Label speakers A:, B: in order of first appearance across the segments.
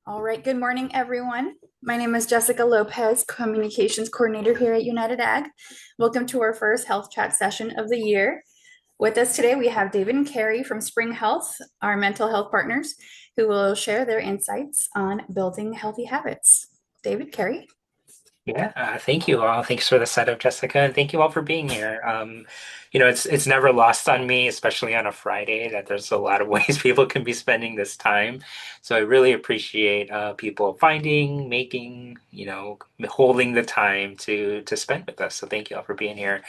A: All right, good morning, everyone. My name is Jessica Lopez, Communications Coordinator here at United Ag. Welcome to our first Health Chat session of the year. With us today, we have David and Carrie from Spring Health, our mental health partners, who will share their insights on building healthy habits. David, Carrie.
B: Yeah, thank you all. Thanks for the setup, Jessica, and thank you all for being here. It's never lost on me, especially on a Friday, that there's a lot of ways people can be spending this time. So I really appreciate people finding, making, holding the time to spend with us. So thank you all for being here.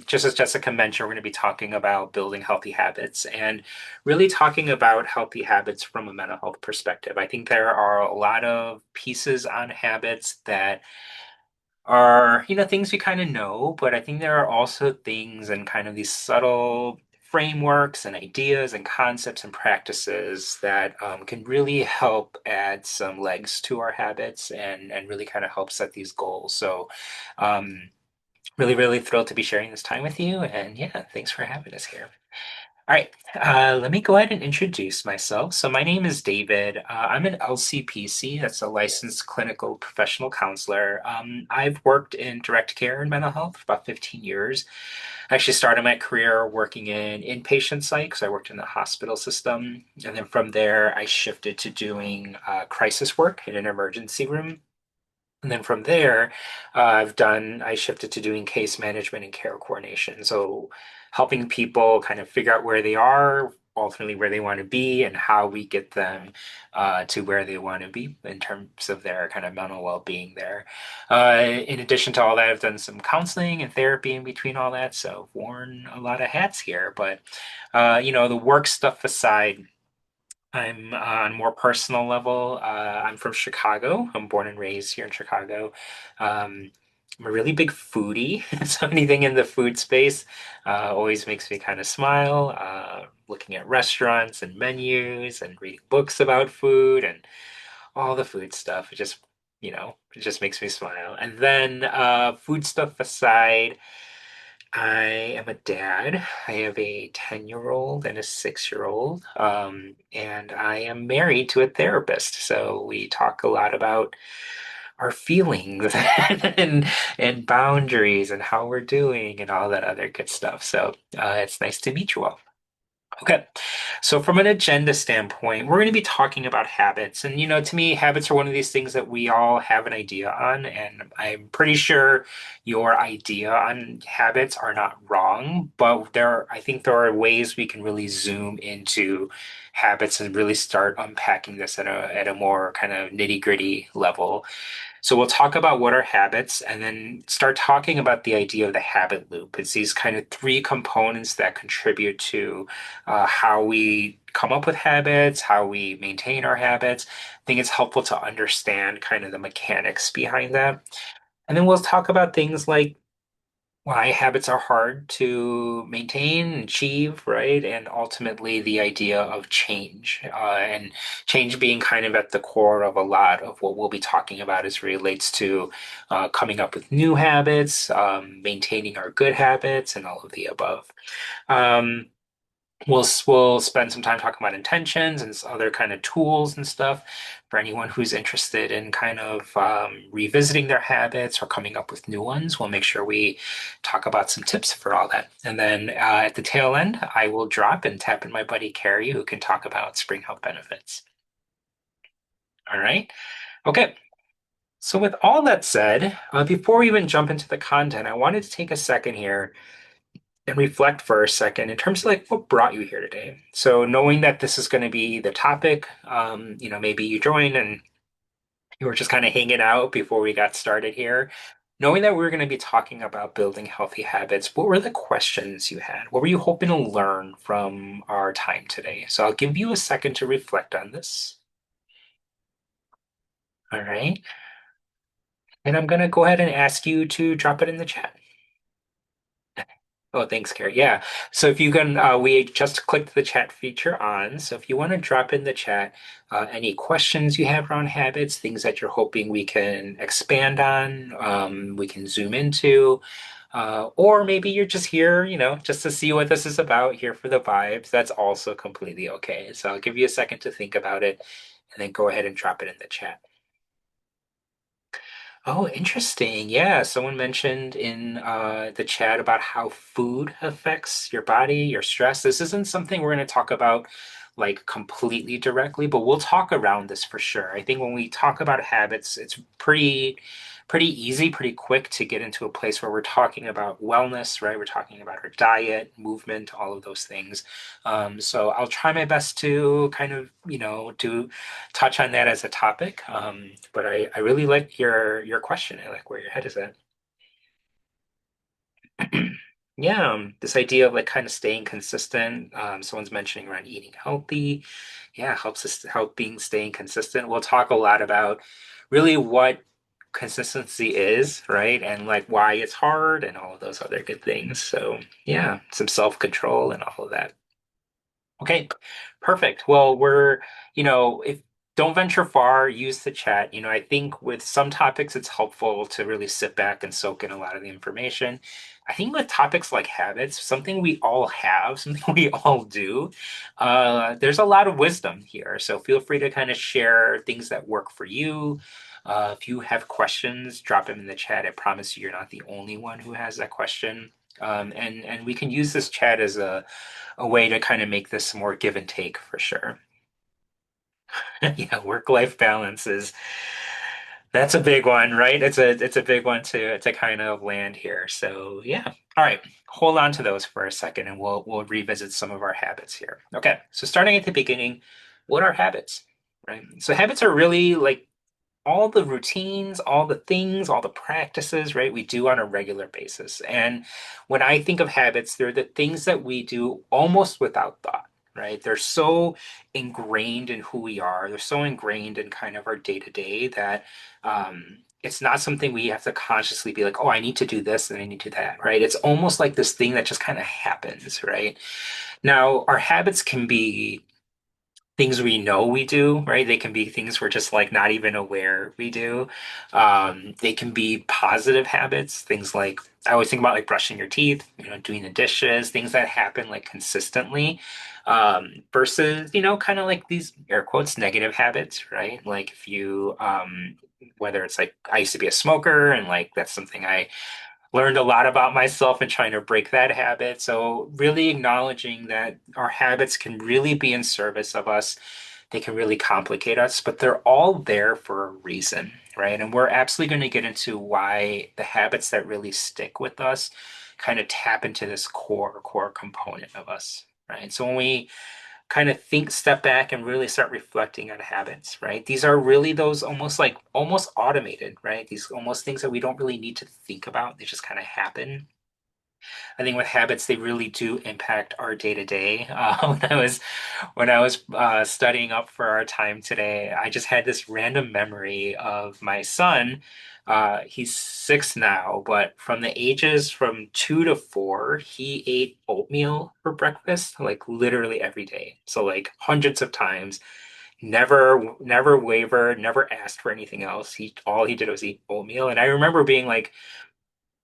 B: Just as Jessica mentioned, we're going to be talking about building healthy habits and really talking about healthy habits from a mental health perspective. I think there are a lot of pieces on habits that are, things we kind of know, but I think there are also things and kind of these subtle frameworks and ideas and concepts and practices that can really help add some legs to our habits and really kind of help set these goals. So, really, really thrilled to be sharing this time with you. And yeah, thanks for having us here. All right, let me go ahead and introduce myself. So my name is David. I'm an LCPC, that's a licensed clinical professional counselor. I've worked in direct care and mental health for about 15 years. I actually started my career working in inpatient psych, so I worked in the hospital system. And then from there, I shifted to doing crisis work in an emergency room. And then from there, I shifted to doing case management and care coordination. So helping people kind of figure out where they are, ultimately where they want to be, and how we get them to where they want to be in terms of their kind of mental well-being there. In addition to all that, I've done some counseling and therapy in between all that. So I've worn a lot of hats here. But, the work stuff aside, I'm on a more personal level. I'm from Chicago. I'm born and raised here in Chicago. Um, I'm a really big foodie, so anything in the food space always makes me kind of smile. Looking at restaurants and menus and reading books about food and all the food stuff. It just makes me smile. And then food stuff aside, I am a dad. I have a 10-year-old and a 6-year-old. And I am married to a therapist. So we talk a lot about our feelings and boundaries and how we're doing and all that other good stuff. So it's nice to meet you all. Okay. So from an agenda standpoint, we're going to be talking about habits. And, to me, habits are one of these things that we all have an idea on. And I'm pretty sure your idea on habits are not wrong, but I think there are ways we can really zoom into habits and really start unpacking this at a more kind of nitty-gritty level. So we'll talk about what are habits and then start talking about the idea of the habit loop. It's these kind of three components that contribute to how we come up with habits, how we maintain our habits. I think it's helpful to understand kind of the mechanics behind that. And then we'll talk about things like why habits are hard to maintain and achieve, right? And ultimately the idea of change, and change being kind of at the core of a lot of what we'll be talking about as relates to coming up with new habits, maintaining our good habits, and all of the above. Um, we'll spend some time talking about intentions and other kind of tools and stuff for anyone who's interested in kind of revisiting their habits or coming up with new ones. We'll make sure we talk about some tips for all that. And then at the tail end, I will drop and tap in my buddy Carrie, who can talk about spring health benefits. All right. Okay. So with all that said, before we even jump into the content, I wanted to take a second here and reflect for a second in terms of like what brought you here today. So knowing that this is going to be the topic, maybe you joined and you were just kind of hanging out before we got started here. Knowing that we are going to be talking about building healthy habits, what were the questions you had? What were you hoping to learn from our time today? So I'll give you a second to reflect on this. All right. And I'm going to go ahead and ask you to drop it in the chat. Oh, thanks, Carrie. Yeah. So if you can, we just clicked the chat feature on. So if you want to drop in the chat any questions you have around habits, things that you're hoping we can expand on, we can zoom into, or maybe you're just here, just to see what this is about, here for the vibes. That's also completely okay. So I'll give you a second to think about it. and then go ahead and drop it in the chat. Oh, interesting. Yeah, someone mentioned in the chat about how food affects your body, your stress. This isn't something we're going to talk about like completely directly, but we'll talk around this for sure. I think when we talk about habits, it's pretty easy, pretty quick to get into a place where we're talking about wellness, right? We're talking about our diet, movement, all of those things. So I'll try my best to kind of, do touch on that as a topic. But I really like your question. I like where your head is at. Yeah, this idea of like kind of staying consistent. Someone's mentioning around eating healthy. Yeah, helps us help being staying consistent. We'll talk a lot about really what consistency is, right? And like why it's hard and all of those other good things. So yeah, some self-control and all of that. Okay, perfect. Well, if don't venture far, use the chat. I think with some topics, it's helpful to really sit back and soak in a lot of the information. I think with topics like habits, something we all have, something we all do, there's a lot of wisdom here. So feel free to kind of share things that work for you. If you have questions, drop them in the chat. I promise you, you're not the only one who has that question. And we can use this chat as a way to kind of make this more give and take for sure. Yeah, work-life balance is that's a big one, right? It's a big one to kind of land here. So yeah. All right. Hold on to those for a second and we'll revisit some of our habits here. Okay. So starting at the beginning, what are habits? Right? So habits are really like all the routines, all the things, all the practices, right, we do on a regular basis. And when I think of habits, they're the things that we do almost without thought, right? They're so ingrained in who we are. They're so ingrained in kind of our day to day that it's not something we have to consciously be like, oh, I need to do this and I need to do that, right? It's almost like this thing that just kind of happens, right? Now, our habits can be things we know we do, right? They can be things we're just like not even aware we do. They can be positive habits, things like I always think about like brushing your teeth, doing the dishes, things that happen like consistently, versus, kind of like these air quotes negative habits, right? Like if you, whether it's like I used to be a smoker and like that's something I learned a lot about myself and trying to break that habit. So, really acknowledging that our habits can really be in service of us. They can really complicate us, but they're all there for a reason, right? And we're absolutely going to get into why the habits that really stick with us kind of tap into this core component of us, right? So, when we kind of step back and really start reflecting on habits, right? These are really those almost automated, right? These almost things that we don't really need to think about. They just kind of happen. I think with habits, they really do impact our day to day. When I was studying up for our time today, I just had this random memory of my son. He's 6 now, but from the ages from 2 to 4, he ate oatmeal for breakfast, like literally every day. So like hundreds of times. Never wavered, never asked for anything else. All he did was eat oatmeal. And I remember being like,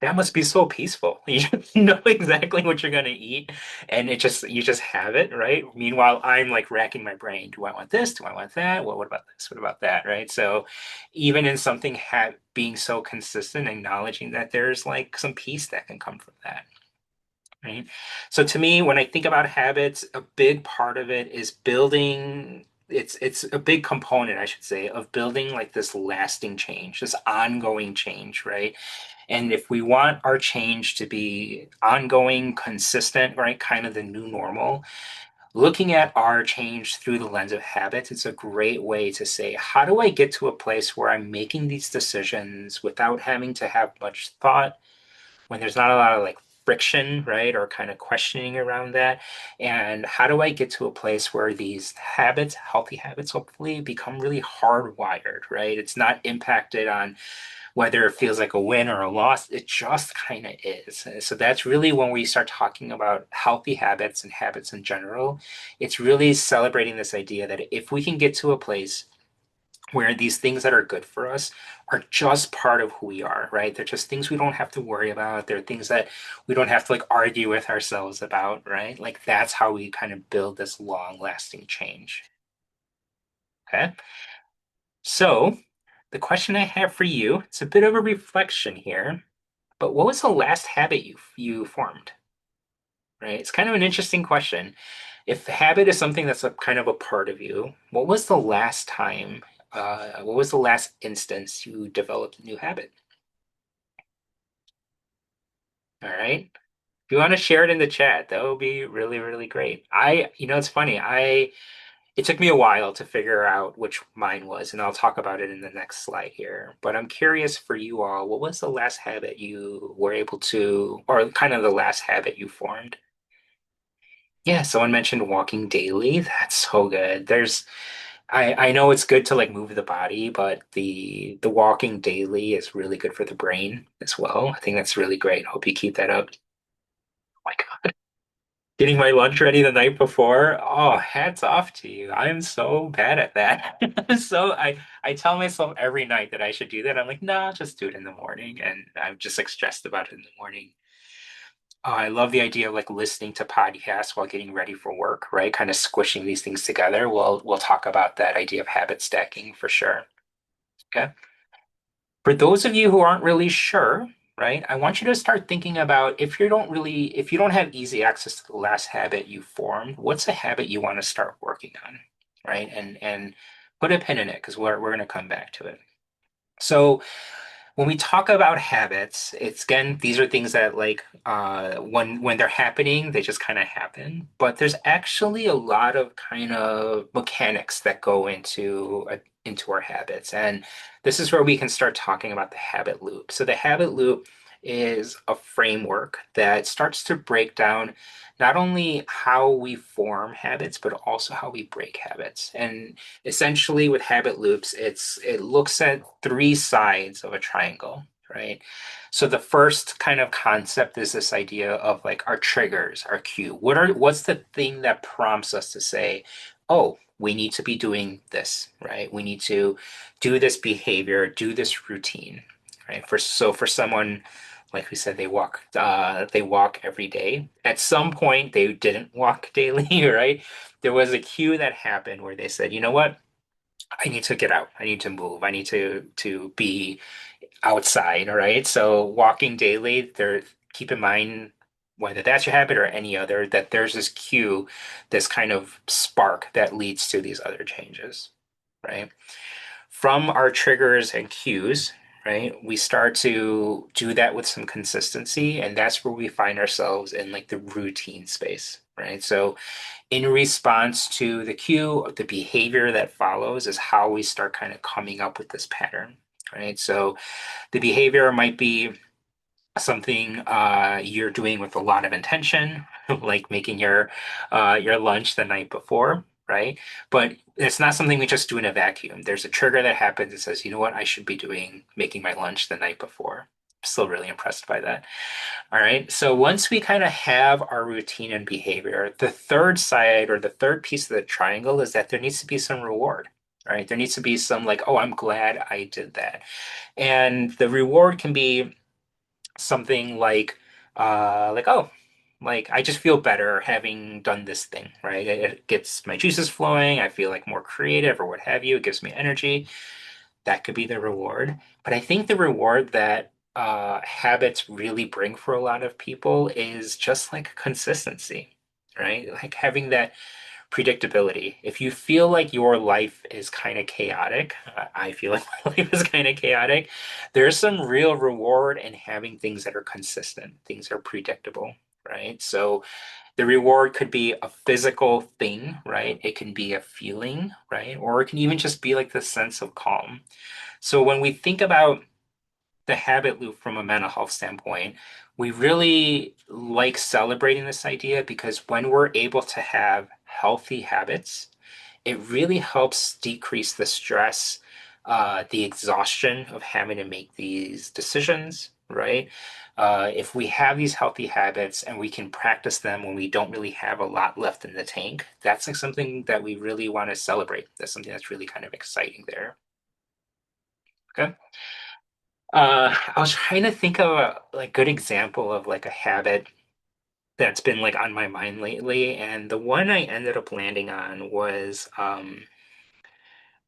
B: that must be so peaceful. You just know exactly what you're gonna eat, and you just have it, right? Meanwhile, I'm like racking my brain. Do I want this? Do I want that? What about this? What about that? Right? So, even in something ha being so consistent, acknowledging that there's like some peace that can come from that, right? So to me, when I think about habits, a big part of it is building. It's a big component, I should say, of building like this lasting change, this ongoing change, right? And if we want our change to be ongoing, consistent, right, kind of the new normal, looking at our change through the lens of habits, it's a great way to say, how do I get to a place where I'm making these decisions without having to have much thought, when there's not a lot of like friction, right, or kind of questioning around that? And how do I get to a place where these habits, healthy habits, hopefully become really hardwired, right? It's not impacted on whether it feels like a win or a loss, it just kind of is. So that's really when we start talking about healthy habits and habits in general. It's really celebrating this idea that if we can get to a place where these things that are good for us are just part of who we are, right? They're just things we don't have to worry about. They're things that we don't have to like argue with ourselves about, right? Like that's how we kind of build this long lasting change. Okay. So the question I have for you, it's a bit of a reflection here, but what was the last habit you formed? Right? It's kind of an interesting question. If habit is something that's a kind of a part of you, what was the last time, what was the last instance you developed a new habit? All right. If you want to share it in the chat, that would be really, really great. It's funny. It took me a while to figure out which mine was, and I'll talk about it in the next slide here. But I'm curious for you all, what was the last habit you were able to, or kind of the last habit you formed? Yeah, someone mentioned walking daily. That's so good. I know it's good to like move the body, but the walking daily is really good for the brain as well. I think that's really great. Hope you keep that up. Oh my God. Getting my lunch ready the night before. Oh, hats off to you. I'm so bad at that. I tell myself every night that I should do that. I'm like, nah, just do it in the morning. And I'm just like stressed about it in the morning. I love the idea of like listening to podcasts while getting ready for work, right? Kind of squishing these things together. We'll talk about that idea of habit stacking for sure. Okay. For those of you who aren't really sure, right, I want you to start thinking about if you don't have easy access to the last habit you formed, what's a habit you want to start working on, right? And put a pin in it because we're going to come back to it. So when we talk about habits, it's again, these are things that like when they're happening, they just kind of happen. But there's actually a lot of kind of mechanics that go into our habits. And this is where we can start talking about the habit loop. So the habit loop is a framework that starts to break down not only how we form habits, but also how we break habits. And essentially with habit loops, it looks at three sides of a triangle, right? So the first kind of concept is this idea of like our triggers, our cue. What's the thing that prompts us to say, oh, we need to be doing this, right? We need to do this behavior, do this routine, right? For someone, like we said, they walk every day. At some point, they didn't walk daily, right? There was a cue that happened where they said, you know what? I need to get out. I need to move. I need to be outside. All right. So walking daily, there keep in mind whether that's your habit or any other, that there's this cue, this kind of spark that leads to these other changes. Right. From our triggers and cues, right, we start to do that with some consistency, and that's where we find ourselves in like the routine space. Right. So in response to the cue, the behavior that follows is how we start kind of coming up with this pattern, right? So the behavior might be something you're doing with a lot of intention, like making your lunch the night before, right? But it's not something we just do in a vacuum. There's a trigger that happens that says, you know what, I should be doing making my lunch the night before. Still really impressed by that. All right. So once we kind of have our routine and behavior, the third side or the third piece of the triangle is that there needs to be some reward, right? There needs to be some like, oh, I'm glad I did that. And the reward can be something oh, like I just feel better having done this thing, right? It gets my juices flowing. I feel like more creative or what have you. It gives me energy. That could be the reward. But I think the reward that habits really bring for a lot of people is just like consistency, right? Like having that predictability. If you feel like your life is kind of chaotic, I feel like my life is kind of chaotic, there's some real reward in having things that are consistent, things that are predictable, right? So the reward could be a physical thing, right? It can be a feeling, right? Or it can even just be like the sense of calm. So when we think about the habit loop from a mental health standpoint, we really like celebrating this idea because when we're able to have healthy habits, it really helps decrease the stress, the exhaustion of having to make these decisions, right? If we have these healthy habits and we can practice them when we don't really have a lot left in the tank, that's like something that we really want to celebrate. That's something that's really kind of exciting there. Okay. I was trying to think of a like good example of like a habit that's been like on my mind lately, and the one I ended up landing on was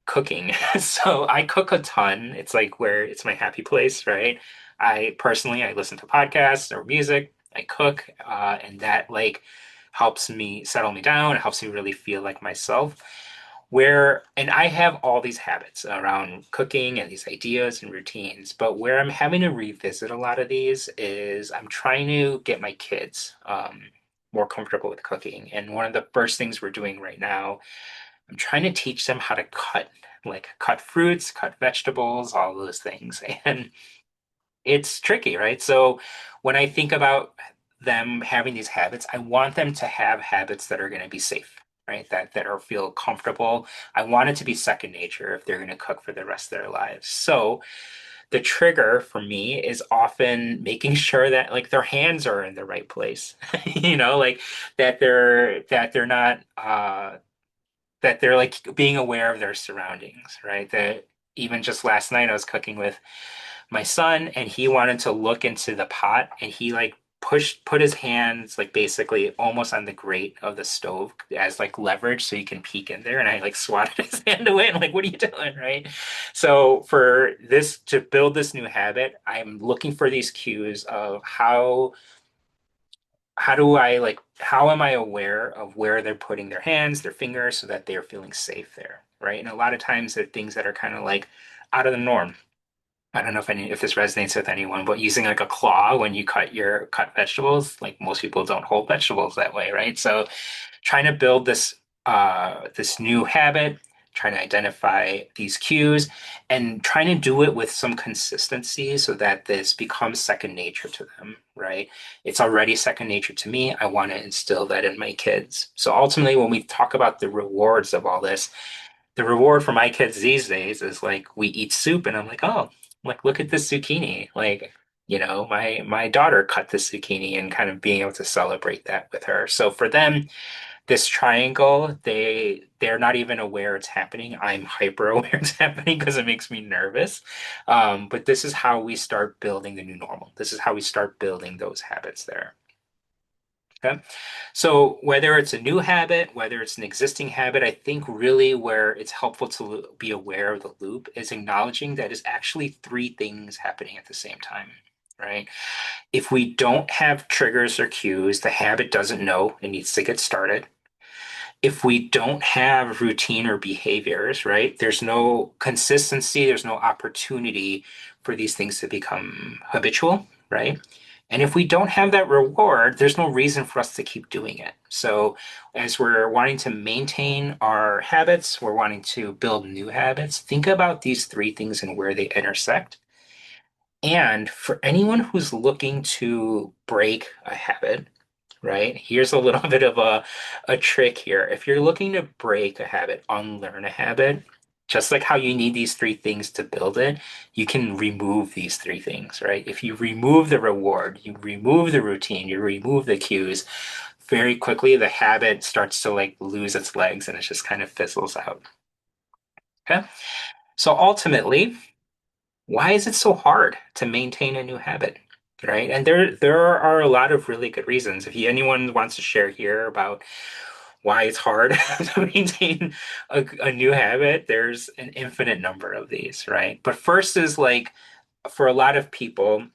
B: cooking. So I cook a ton. It's like where it's my happy place, right? I listen to podcasts or music. I cook, and that like helps me settle me down. It helps me really feel like myself. And I have all these habits around cooking and these ideas and routines, but where I'm having to revisit a lot of these is I'm trying to get my kids more comfortable with cooking. And one of the first things we're doing right now, I'm trying to teach them how to cut fruits, cut vegetables, all those things. And it's tricky, right? So when I think about them having these habits, I want them to have habits that are going to be safe, right? That are feel comfortable. I want it to be second nature if they're going to cook for the rest of their lives. So the trigger for me is often making sure that like their hands are in the right place. Like that they're not that they're like being aware of their surroundings, right? That even just last night I was cooking with my son and he wanted to look into the pot and he like put his hands like basically almost on the grate of the stove as like leverage so you can peek in there and I like swatted his hand away and I'm like, what are you doing, right? So for this to build this new habit, I'm looking for these cues of how am I aware of where they're putting their hands, their fingers, so that they're feeling safe there, right? And a lot of times they're things that are kind of like out of the norm. I don't know if this resonates with anyone, but using like a claw when you cut vegetables, like most people don't hold vegetables that way, right? So trying to build this new habit, trying to identify these cues, and trying to do it with some consistency so that this becomes second nature to them, right? It's already second nature to me. I want to instill that in my kids. So ultimately, when we talk about the rewards of all this, the reward for my kids these days is like we eat soup, and I'm like, oh, like look at this zucchini. Like, my daughter cut this zucchini and kind of being able to celebrate that with her. So for them, this triangle, they're not even aware it's happening. I'm hyper aware it's happening because it makes me nervous. But this is how we start building the new normal. This is how we start building those habits there. Okay. So whether it's a new habit, whether it's an existing habit, I think really where it's helpful to be aware of the loop is acknowledging that it's actually three things happening at the same time, right? If we don't have triggers or cues, the habit doesn't know it needs to get started. If we don't have routine or behaviors, right, there's no consistency, there's no opportunity for these things to become habitual, right? And if we don't have that reward, there's no reason for us to keep doing it. So, as we're wanting to maintain our habits, we're wanting to build new habits, think about these three things and where they intersect. And for anyone who's looking to break a habit, right? Here's a little bit of a trick here. If you're looking to break a habit, unlearn a habit, just like how you need these three things to build it, you can remove these three things, right? If you remove the reward, you remove the routine, you remove the cues, very quickly the habit starts to like lose its legs and it just kind of fizzles out. Okay. So ultimately, why is it so hard to maintain a new habit? Right. And there are a lot of really good reasons. If anyone wants to share here about why it's hard to maintain a new habit, there's an infinite number of these, right? But first is like for a lot of people,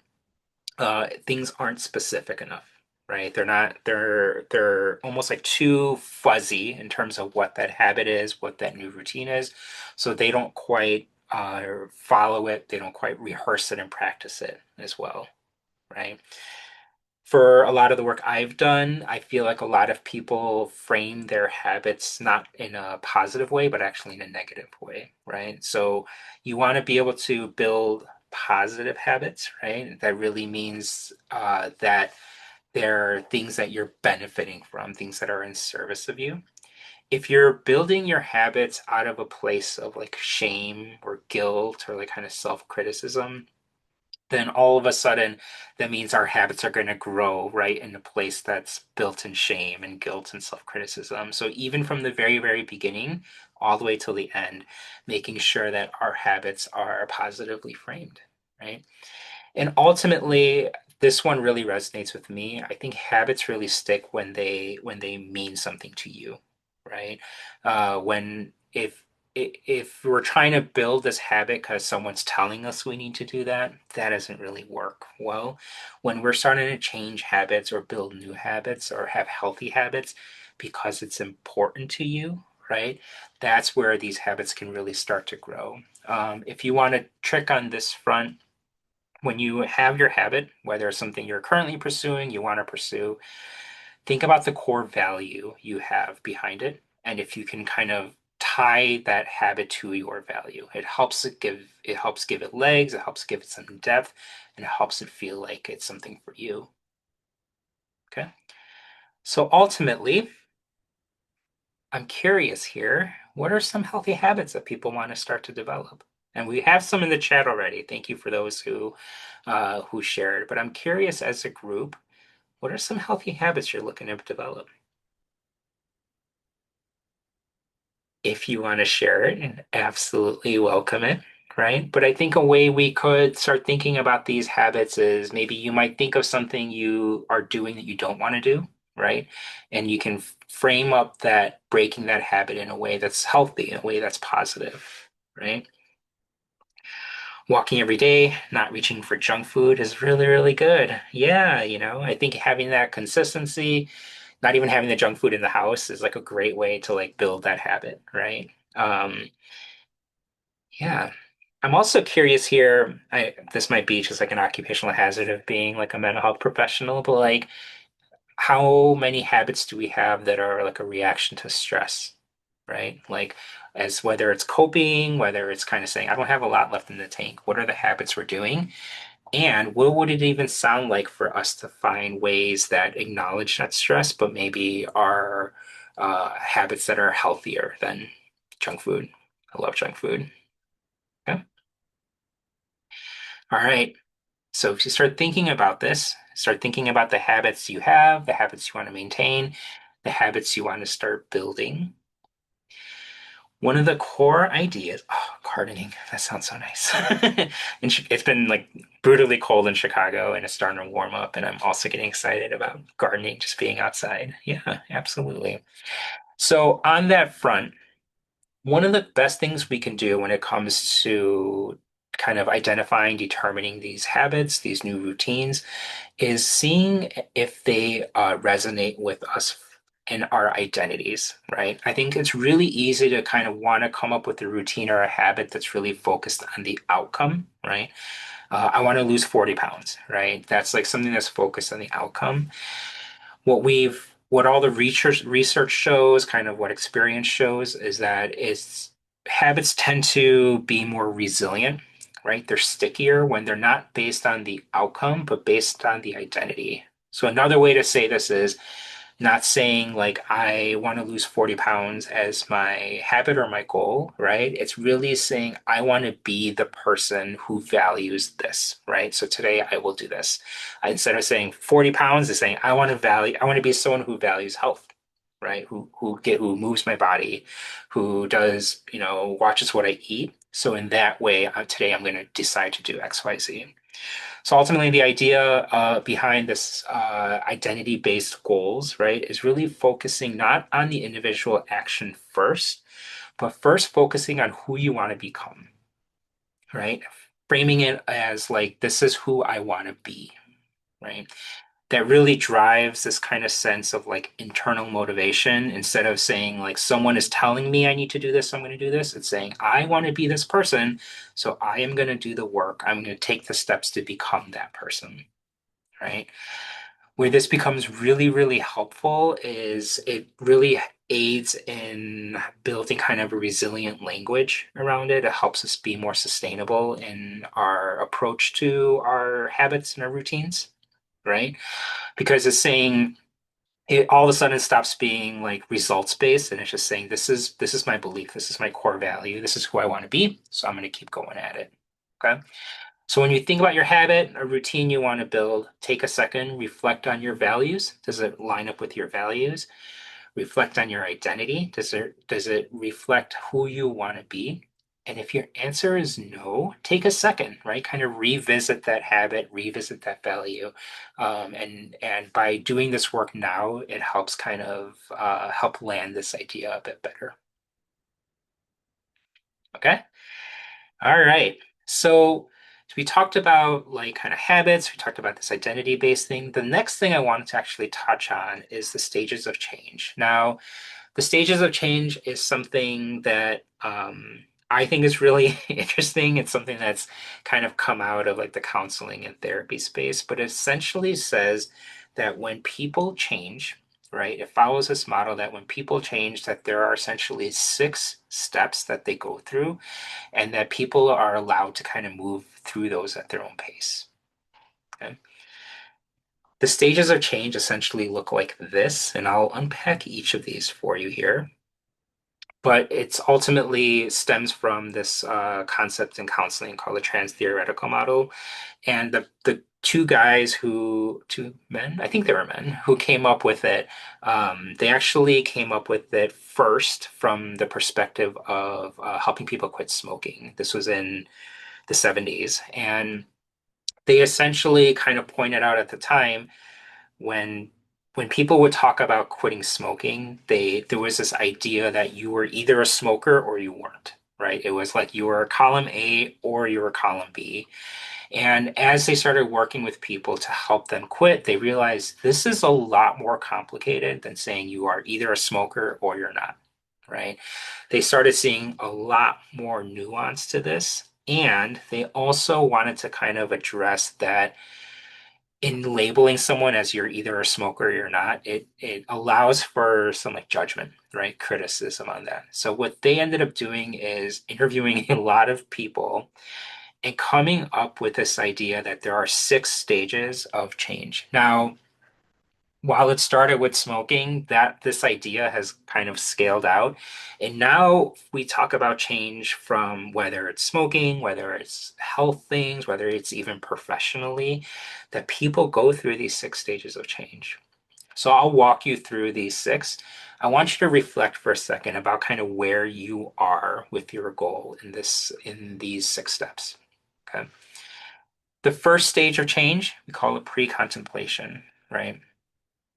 B: things aren't specific enough, right? They're almost like too fuzzy in terms of what that habit is, what that new routine is. So they don't quite follow it, they don't quite rehearse it and practice it as well, right? For a lot of the work I've done, I feel like a lot of people frame their habits not in a positive way, but actually in a negative way, right? So you want to be able to build positive habits, right? That really means that there are things that you're benefiting from, things that are in service of you. If you're building your habits out of a place of like shame or guilt or like kind of self-criticism, then all of a sudden that means our habits are going to grow right in a place that's built in shame and guilt and self-criticism. So even from the very, very beginning, all the way till the end, making sure that our habits are positively framed, right? And ultimately, this one really resonates with me. I think habits really stick when they mean something to you, right? When if if we're trying to build this habit because someone's telling us we need to do that, that doesn't really work well. When we're starting to change habits or build new habits or have healthy habits because it's important to you, right? That's where these habits can really start to grow. If you want to trick on this front, when you have your habit, whether it's something you're currently pursuing, you want to pursue, think about the core value you have behind it. And if you can kind of tie that habit to your value, it helps give it legs, it helps give it some depth, and it helps it feel like it's something for you. Okay. So ultimately, I'm curious here, what are some healthy habits that people want to start to develop? And we have some in the chat already. Thank you for those who shared. But I'm curious as a group, what are some healthy habits you're looking to develop? If you want to share it, and absolutely welcome it, right? But I think a way we could start thinking about these habits is maybe you might think of something you are doing that you don't want to do, right? And you can frame up that breaking that habit in a way that's healthy, in a way that's positive, right? Walking every day, not reaching for junk food is really, really good. Yeah, I think having that consistency, not even having the junk food in the house is like a great way to like build that habit, right? Yeah. I'm also curious here. This might be just like an occupational hazard of being like a mental health professional, but like how many habits do we have that are like a reaction to stress, right? Like as whether it's coping, whether it's kind of saying, I don't have a lot left in the tank. What are the habits we're doing? And what would it even sound like for us to find ways that acknowledge that stress, but maybe are habits that are healthier than junk food? I love junk food. Okay. All right. So if you start thinking about this, start thinking about the habits you have, the habits you want to maintain, the habits you want to start building. One of the core ideas, oh, gardening, that sounds so nice. And it's been like brutally cold in Chicago and it's starting to warm up, and I'm also getting excited about gardening, just being outside. Yeah, absolutely. So on that front, one of the best things we can do when it comes to kind of identifying, determining these habits, these new routines, is seeing if they resonate with us and our identities, right? I think it's really easy to kind of want to come up with a routine or a habit that's really focused on the outcome, right? I want to lose 40 pounds, right? That's like something that's focused on the outcome. What all the research shows, kind of what experience shows, is that it's habits tend to be more resilient, right? They're stickier when they're not based on the outcome, but based on the identity. So another way to say this is not saying like I want to lose 40 pounds as my habit or my goal, right? It's really saying I want to be the person who values this, right? So today I will do this. Instead of saying 40 pounds, is saying I want to be someone who values health, right? Who moves my body, who does, watches what I eat. So in that way, today I'm going to decide to do X, Y, Z. So ultimately, the idea behind this identity-based goals, right, is really focusing not on the individual action first, but first focusing on who you want to become, right? Framing it as like, this is who I want to be, right? That really drives this kind of sense of like internal motivation instead of saying like someone is telling me I need to do this, I'm going to do this. It's saying I want to be this person, so I am going to do the work. I'm going to take the steps to become that person, right? Where this becomes really, really helpful is it really aids in building kind of a resilient language around it. It helps us be more sustainable in our approach to our habits and our routines, right? Because it's saying it all of a sudden stops being like results based and it's just saying this is my belief, this is my core value, this is who I want to be, so I'm going to keep going at it. Okay. So when you think about your habit, a routine you want to build, take a second, reflect on your values. Does it line up with your values? Reflect on your identity. Does it reflect who you want to be? And if your answer is no, take a second, right? Kind of revisit that habit, revisit that value. And by doing this work now, it helps kind of help land this idea a bit better. Okay. All right. So we talked about like kind of habits. We talked about this identity-based thing. The next thing I wanted to actually touch on is the stages of change. Now, the stages of change is something that I think is really interesting. It's something that's kind of come out of like the counseling and therapy space, but it essentially says that when people change, right, it follows this model that when people change, that there are essentially 6 steps that they go through, and that people are allowed to kind of move through those at their own pace. Okay. The stages of change essentially look like this, and I'll unpack each of these for you here. But it's ultimately stems from this concept in counseling called the trans theoretical model. And the two guys who, two men, I think they were men, who came up with it, they actually came up with it first from the perspective of helping people quit smoking. This was in the 70s. And they essentially kind of pointed out at the time when people would talk about quitting smoking, there was this idea that you were either a smoker or you weren't, right? It was like you were column A or you were column B. And as they started working with people to help them quit, they realized this is a lot more complicated than saying you are either a smoker or you're not, right? They started seeing a lot more nuance to this. And they also wanted to kind of address that in labeling someone as you're either a smoker or you're not, it allows for some like judgment, right? Criticism on that. So what they ended up doing is interviewing a lot of people and coming up with this idea that there are 6 stages of change. Now, while it started with smoking, that this idea has kind of scaled out. And now we talk about change from whether it's smoking, whether it's health things, whether it's even professionally, that people go through these 6 stages of change. So I'll walk you through these 6. I want you to reflect for a second about kind of where you are with your goal in these 6 steps. Okay. The first stage of change, we call it pre-contemplation, right?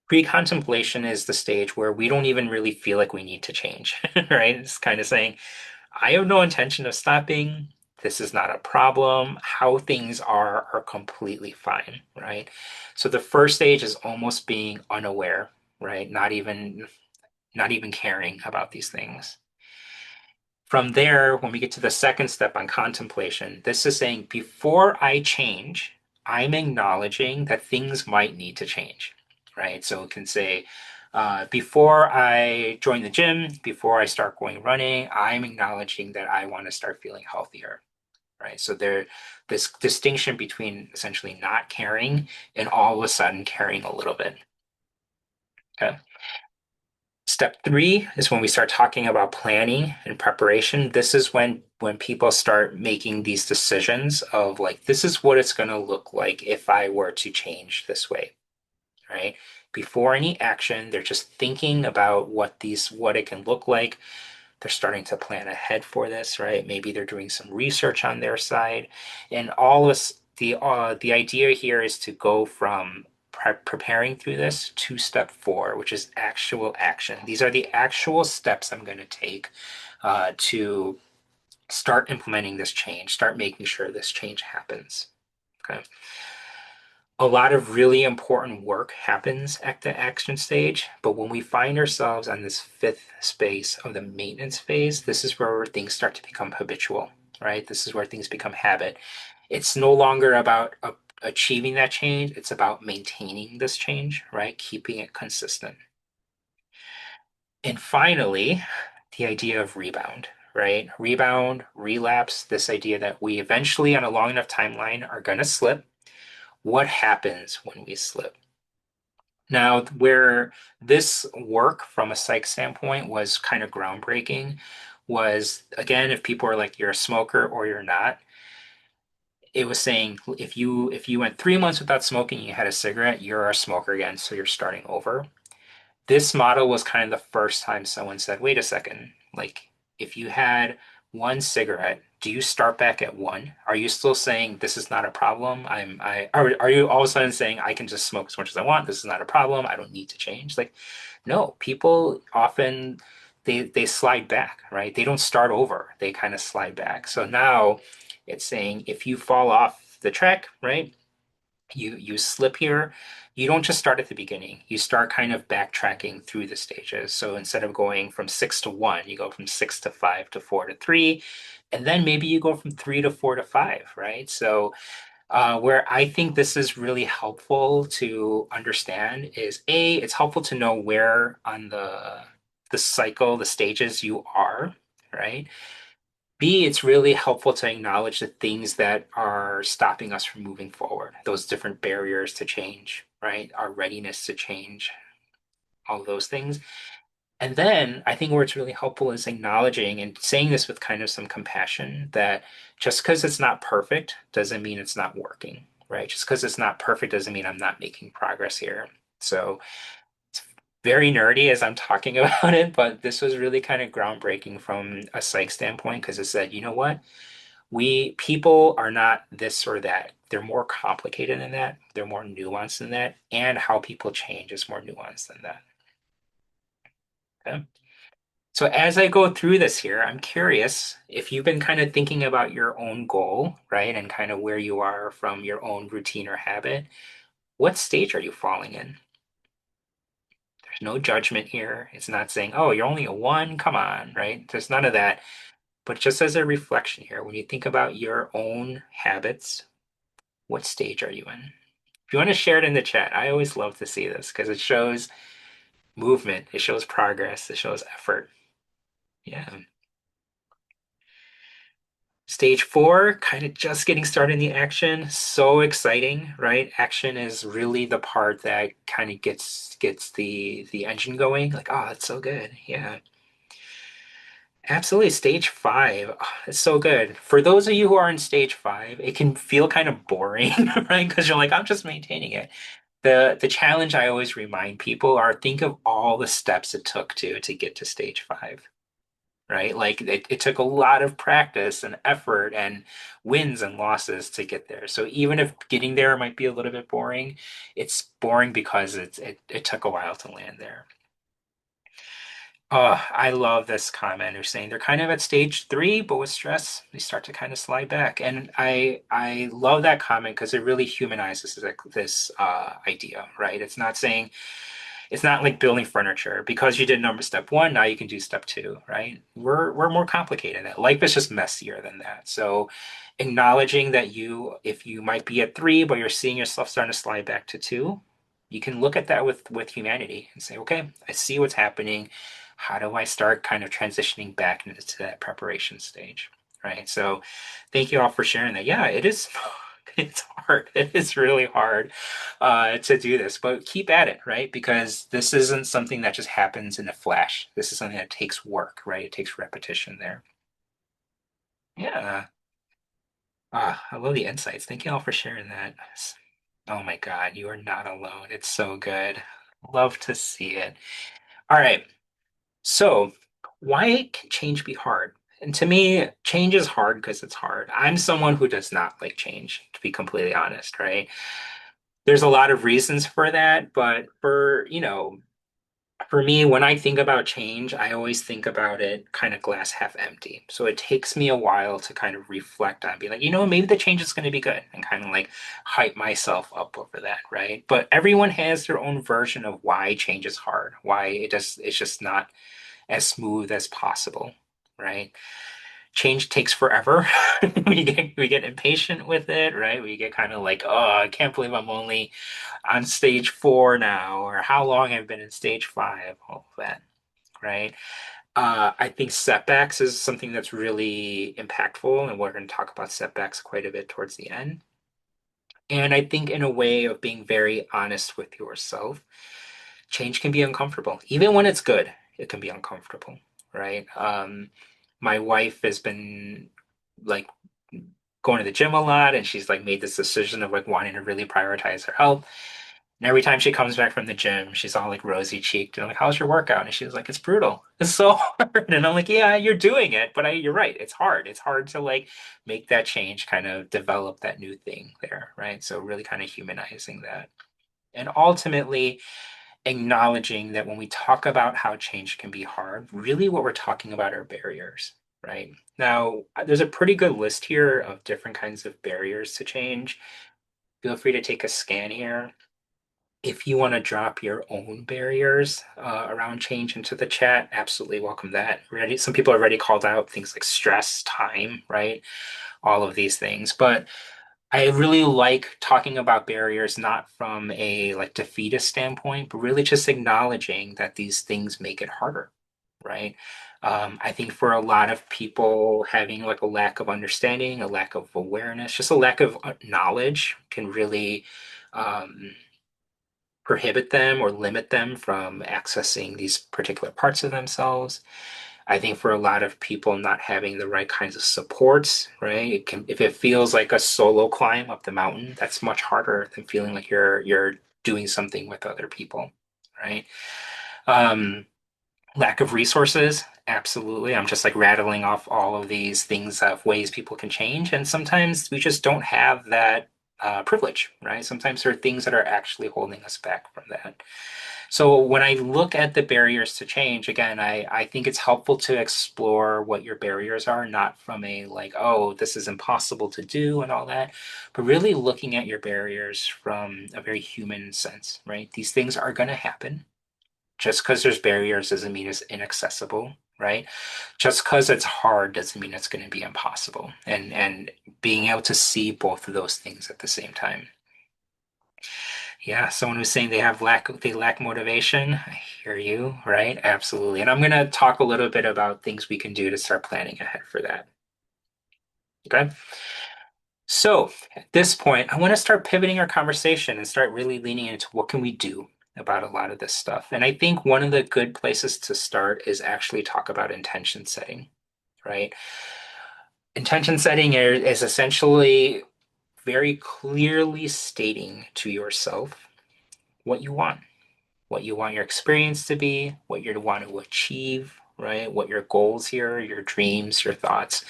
B: Pre-contemplation is the stage where we don't even really feel like we need to change, right? It's kind of saying, I have no intention of stopping. This is not a problem. How things are completely fine, right? So the first stage is almost being unaware, right? Not even caring about these things. From there, when we get to the second step on contemplation, this is saying before I change, I'm acknowledging that things might need to change, right? So it can say, before I join the gym, before I start going running, I'm acknowledging that I want to start feeling healthier, right? So there, this distinction between essentially not caring and all of a sudden caring a little bit. Okay. Step 3 is when we start talking about planning and preparation. This is when people start making these decisions of like, this is what it's going to look like if I were to change this way, right? Before any action, they're just thinking about what it can look like. They're starting to plan ahead for this, right? Maybe they're doing some research on their side, and all this. The idea here is to go from preparing through this to step 4, which is actual action. These are the actual steps I'm going to take to start implementing this change, start making sure this change happens. Okay. A lot of really important work happens at the action stage, but when we find ourselves on this fifth space of the maintenance phase, this is where things start to become habitual, right? This is where things become habit. It's no longer about achieving that change, it's about maintaining this change, right? Keeping it consistent. And finally, the idea of rebound, right? Rebound, relapse, this idea that we eventually, on a long enough timeline, are going to slip. What happens when we slip? Now, where this work from a psych standpoint was kind of groundbreaking was, again, if people are like, you're a smoker or you're not, it was saying if you went 3 months without smoking, you had a cigarette, you're a smoker again, so you're starting over. This model was kind of the first time someone said, wait a second, like if you had one cigarette, do you start back at one? Are you still saying this is not a problem? Are you all of a sudden saying I can just smoke as much as I want? This is not a problem. I don't need to change. Like, no, people often they slide back, right? They don't start over. They kind of slide back. So now it's saying if you fall off the track, right? You slip here, you don't just start at the beginning. You start kind of backtracking through the stages. So instead of going from 6 to 1, you go from 6 to 5 to 4 to 3, and then maybe you go from 3 to 4 to 5, right? So where I think this is really helpful to understand is A, it's helpful to know where on the cycle, the stages you are, right? B, it's really helpful to acknowledge the things that are stopping us from moving forward, those different barriers to change, right? Our readiness to change, all those things. And then I think where it's really helpful is acknowledging and saying this with kind of some compassion that just because it's not perfect doesn't mean it's not working, right? Just because it's not perfect doesn't mean I'm not making progress here. So it's very nerdy as I'm talking about it, but this was really kind of groundbreaking from a psych standpoint because it said, you know what? We people are not this or that. They're more complicated than that. They're more nuanced than that. And how people change is more nuanced than that. Okay. So as I go through this here, I'm curious if you've been kind of thinking about your own goal, right? And kind of where you are from your own routine or habit. What stage are you falling in? There's no judgment here. It's not saying, oh, you're only a 1, come on, right? There's none of that. But just as a reflection here, when you think about your own habits, what stage are you in? If you want to share it in the chat, I always love to see this because it shows movement, it shows progress, it shows effort. Yeah. Stage 4, kind of just getting started in the action. So exciting, right? Action is really the part that kind of gets the engine going. Like, oh, that's so good. Yeah. Absolutely. Stage 5. Oh, it's so good. For those of you who are in stage 5, it can feel kind of boring, right? Because you're like, I'm just maintaining it. The challenge I always remind people are think of all the steps it took to get to stage 5, right? Like it took a lot of practice and effort and wins and losses to get there. So even if getting there might be a little bit boring, it's boring because it took a while to land there. Oh, I love this comment. They're saying they're kind of at stage 3, but with stress, they start to kind of slide back. And I love that comment because it really humanizes this idea, right? It's not like building furniture. Because you did number step 1, now you can do step 2, right? We're more complicated than that. Life is just messier than that. So acknowledging that if you might be at 3, but you're seeing yourself starting to slide back to 2, you can look at that with humanity and say, okay, I see what's happening. How do I start kind of transitioning back into that preparation stage? Right. So thank you all for sharing that. Yeah, it is it's hard. It is really hard to do this, but keep at it, right? Because this isn't something that just happens in a flash. This is something that takes work, right? It takes repetition there. Yeah. I love the insights. Thank you all for sharing that. Oh my God, you are not alone. It's so good. Love to see it. All right. So, why can change be hard? And to me, change is hard because it's hard. I'm someone who does not like change, to be completely honest, right? There's a lot of reasons for that, but for me, when I think about change, I always think about it kind of glass half empty. So it takes me a while to kind of reflect on, be like, maybe the change is going to be good and kind of like hype myself up over that, right? But everyone has their own version of why change is hard, why it's just not as smooth as possible, right? Change takes forever. We get impatient with it, right? We get kind of like, oh, I can't believe I'm only on stage 4 now, or how long I've been in stage 5, all of that, right? I think setbacks is something that's really impactful, and we're going to talk about setbacks quite a bit towards the end. And I think in a way of being very honest with yourself, change can be uncomfortable. Even when it's good, it can be uncomfortable, right? My wife has been like going to the gym a lot, and she's like made this decision of like wanting to really prioritize her health. And every time she comes back from the gym, she's all like rosy cheeked and I'm like, "How's your workout?" And she's like, "It's brutal. It's so hard." And I'm like, "Yeah, you're doing it, but you're right. It's hard. It's hard to like make that change, kind of develop that new thing there, right?" So really kind of humanizing that. And ultimately, acknowledging that when we talk about how change can be hard, really what we're talking about are barriers, right? Now, there's a pretty good list here of different kinds of barriers to change. Feel free to take a scan here. If you want to drop your own barriers around change into the chat, absolutely welcome that. Ready? Some people already called out things like stress, time, right? All of these things. But I really like talking about barriers not from a like defeatist standpoint, but really just acknowledging that these things make it harder, right? I think for a lot of people, having like a lack of understanding, a lack of awareness, just a lack of knowledge can really prohibit them or limit them from accessing these particular parts of themselves. I think for a lot of people, not having the right kinds of supports, right? It can, if it feels like a solo climb up the mountain, that's much harder than feeling like you're doing something with other people, right? Um, Lack of resources, absolutely. I'm just like rattling off all of these things of ways people can change, and sometimes we just don't have that privilege, right? Sometimes there are things that are actually holding us back from that. So when I look at the barriers to change, again, I think it's helpful to explore what your barriers are, not from a like, oh, this is impossible to do and all that, but really looking at your barriers from a very human sense, right? These things are going to happen. Just because there's barriers doesn't mean it's inaccessible, right? Just because it's hard doesn't mean it's going to be impossible. And being able to see both of those things at the same time. Yeah, someone who's saying they lack motivation. I hear you, right? Absolutely. And I'm going to talk a little bit about things we can do to start planning ahead for that. Okay. So at this point, I want to start pivoting our conversation and start really leaning into what can we do about a lot of this stuff. And I think one of the good places to start is actually talk about intention setting, right? Intention setting is essentially very clearly stating to yourself what you want, what you want your experience to be, what you want to achieve, right? What your goals here, your dreams, your thoughts.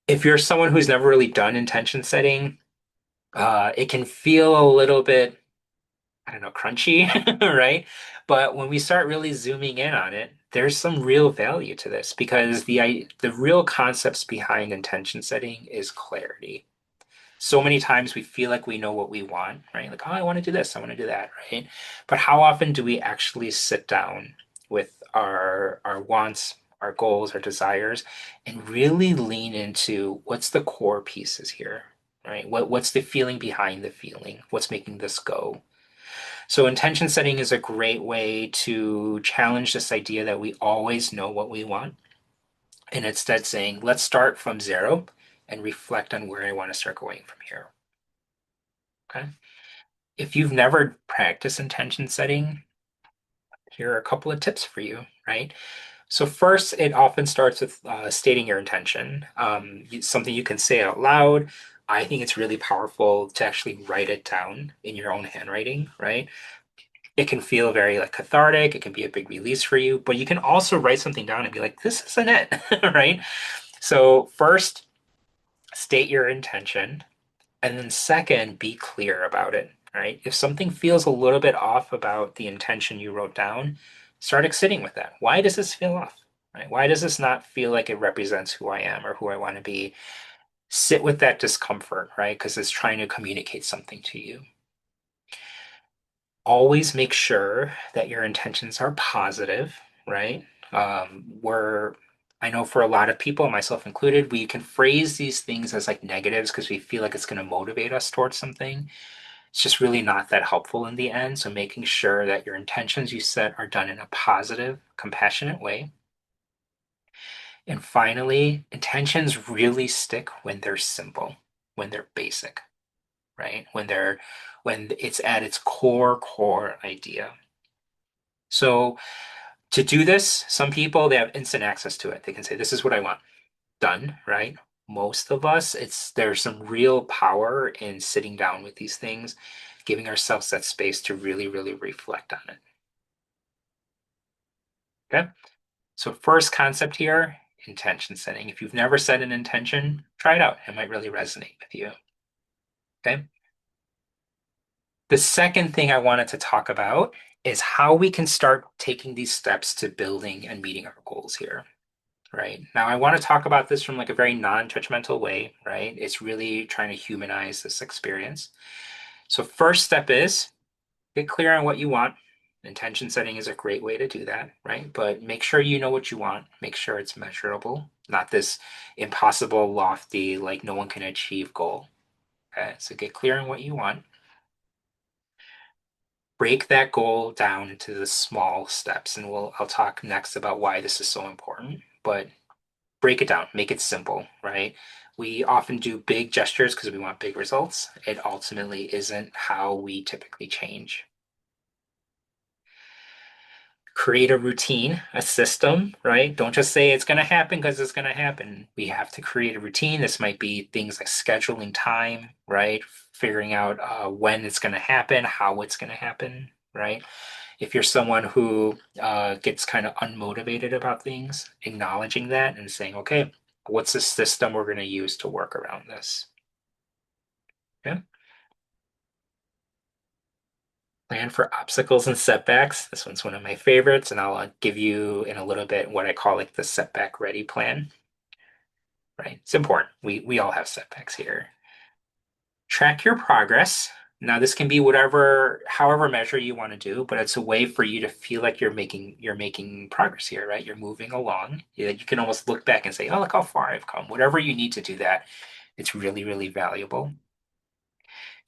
B: If you're someone who's never really done intention setting, it can feel a little bit, I don't know, crunchy, right? But when we start really zooming in on it, there's some real value to this because the real concepts behind intention setting is clarity. So many times we feel like we know what we want, right? Like, oh, I want to do this, I want to do that, right? But how often do we actually sit down with our wants, our goals, our desires, and really lean into what's the core pieces here, right? What's the feeling behind the feeling? What's making this go? So intention setting is a great way to challenge this idea that we always know what we want, and instead saying, let's start from zero and reflect on where I want to start going from here. Okay. If you've never practiced intention setting, here are a couple of tips for you, right? So first, it often starts with stating your intention, something you can say out loud. I think it's really powerful to actually write it down in your own handwriting, right? It can feel very like cathartic. It can be a big release for you, but you can also write something down and be like, this isn't it, right? So first, state your intention. And then second, be clear about it, right? If something feels a little bit off about the intention you wrote down, start sitting with that. Why does this feel off? Right? Why does this not feel like it represents who I am or who I want to be? Sit with that discomfort, right? Because it's trying to communicate something to you. Always make sure that your intentions are positive, right? We're I know for a lot of people, myself included, we can phrase these things as like negatives because we feel like it's going to motivate us towards something. It's just really not that helpful in the end. So making sure that your intentions you set are done in a positive, compassionate way. And finally, intentions really stick when they're simple, when they're basic, right? When it's at its core idea. So to do this, some people they have instant access to it. They can say, "This is what I want." Done, right? Most of us, it's there's some real power in sitting down with these things, giving ourselves that space to really, really reflect on it. Okay. So first concept here, intention setting. If you've never set an intention, try it out. It might really resonate with you. Okay. The second thing I wanted to talk about is how we can start taking these steps to building and meeting our goals here. Right. Now, I want to talk about this from like a very non-judgmental way, right? It's really trying to humanize this experience. So first step is get clear on what you want. Intention setting is a great way to do that, right? But make sure you know what you want. Make sure it's measurable, not this impossible, lofty, like no one can achieve goal. Okay. So get clear on what you want. Break that goal down into the small steps, and I'll talk next about why this is so important. But break it down, make it simple, right? We often do big gestures because we want big results. It ultimately isn't how we typically change. Create a routine, a system, right? Don't just say it's going to happen because it's going to happen. We have to create a routine. This might be things like scheduling time, right? Figuring out when it's going to happen, how it's going to happen, right? If you're someone who gets kind of unmotivated about things, acknowledging that and saying, okay, what's the system we're going to use to work around this? Okay. Plan for obstacles and setbacks. This one's one of my favorites, and I'll give you in a little bit what I call like the setback ready plan, right? It's important. We all have setbacks here. Track your progress. Now, this can be however measure you want to do, but it's a way for you to feel like you're making progress here, right? You're moving along. You can almost look back and say, "Oh, look how far I've come." Whatever you need to do that, it's really, really valuable.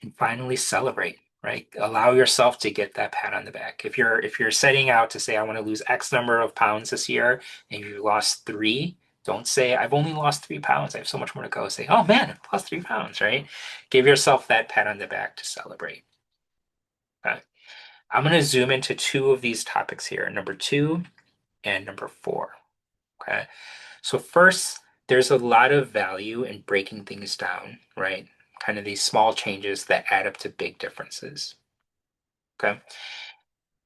B: And finally, celebrate, right? Allow yourself to get that pat on the back. If you're setting out to say, "I want to lose X number of pounds this year," and you lost three, don't say, "I've only lost 3 pounds. I have so much more to go." Say, "Oh man, I lost 3 pounds," right? Give yourself that pat on the back to celebrate. Okay. I'm going to zoom into two of these topics here, number two and number four. Okay. So first, there's a lot of value in breaking things down, right? Kind of these small changes that add up to big differences. Okay.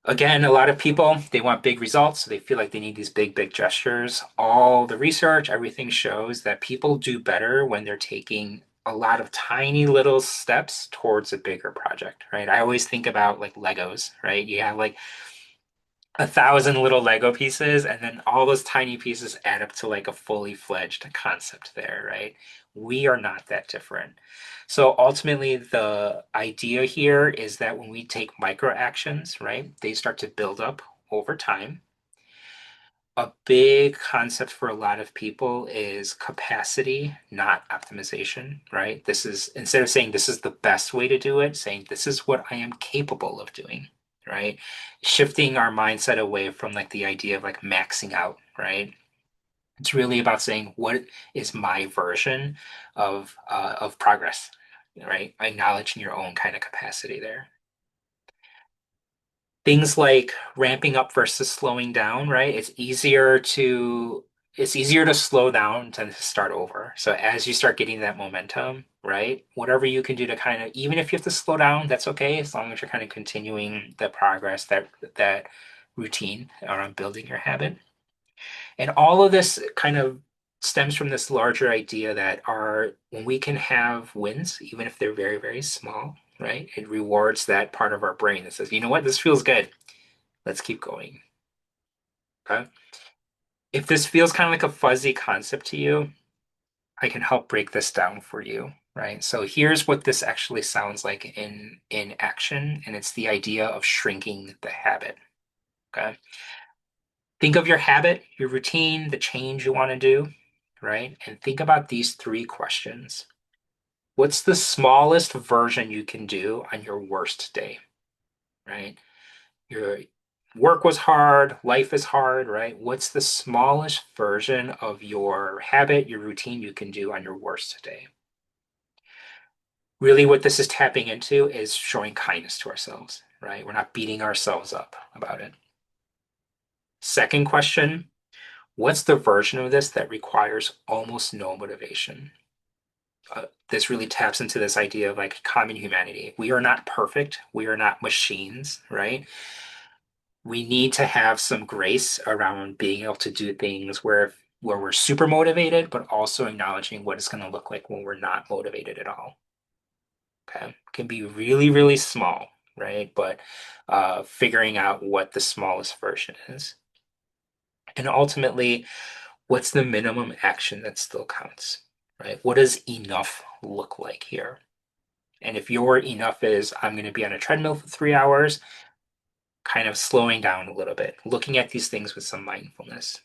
B: Again, a lot of people, they want big results, so they feel like they need these big, big gestures. All the research, everything shows that people do better when they're taking a lot of tiny little steps towards a bigger project, right? I always think about like Legos, right? You have like 1,000 little Lego pieces, and then all those tiny pieces add up to like a fully fledged concept there, right? We are not that different. So ultimately, the idea here is that when we take micro actions, right, they start to build up over time. A big concept for a lot of people is capacity, not optimization, right? This is instead of saying this is the best way to do it, saying this is what I am capable of doing, right? Shifting our mindset away from like the idea of like maxing out, right? It's really about saying what is my version of progress, right? Acknowledging your own kind of capacity there. Things like ramping up versus slowing down, right? It's easier to slow down than to start over. So as you start getting that momentum, right? Whatever you can do to kind of, even if you have to slow down, that's okay, as long as you're kind of continuing the progress, that routine around building your habit. And all of this kind of stems from this larger idea that when we can have wins, even if they're very, very small, right? It rewards that part of our brain that says, you know what, this feels good. Let's keep going. Okay. If this feels kind of like a fuzzy concept to you, I can help break this down for you, right? So here's what this actually sounds like in action, and it's the idea of shrinking the habit. Okay. Think of your habit, your routine, the change you want to do, right? And think about these three questions. What's the smallest version you can do on your worst day, right? Your work was hard, life is hard, right? What's the smallest version of your habit, your routine you can do on your worst day? Really, what this is tapping into is showing kindness to ourselves, right? We're not beating ourselves up about it. Second question, what's the version of this that requires almost no motivation? This really taps into this idea of like common humanity. We are not perfect. We are not machines, right? We need to have some grace around being able to do things where we're super motivated, but also acknowledging what it's going to look like when we're not motivated at all. Okay. It can be really, really small. right? But figuring out what the smallest version is. And ultimately, what's the minimum action that still counts, right? What does enough look like here? And if your enough is, I'm going to be on a treadmill for 3 hours, kind of slowing down a little bit, looking at these things with some mindfulness,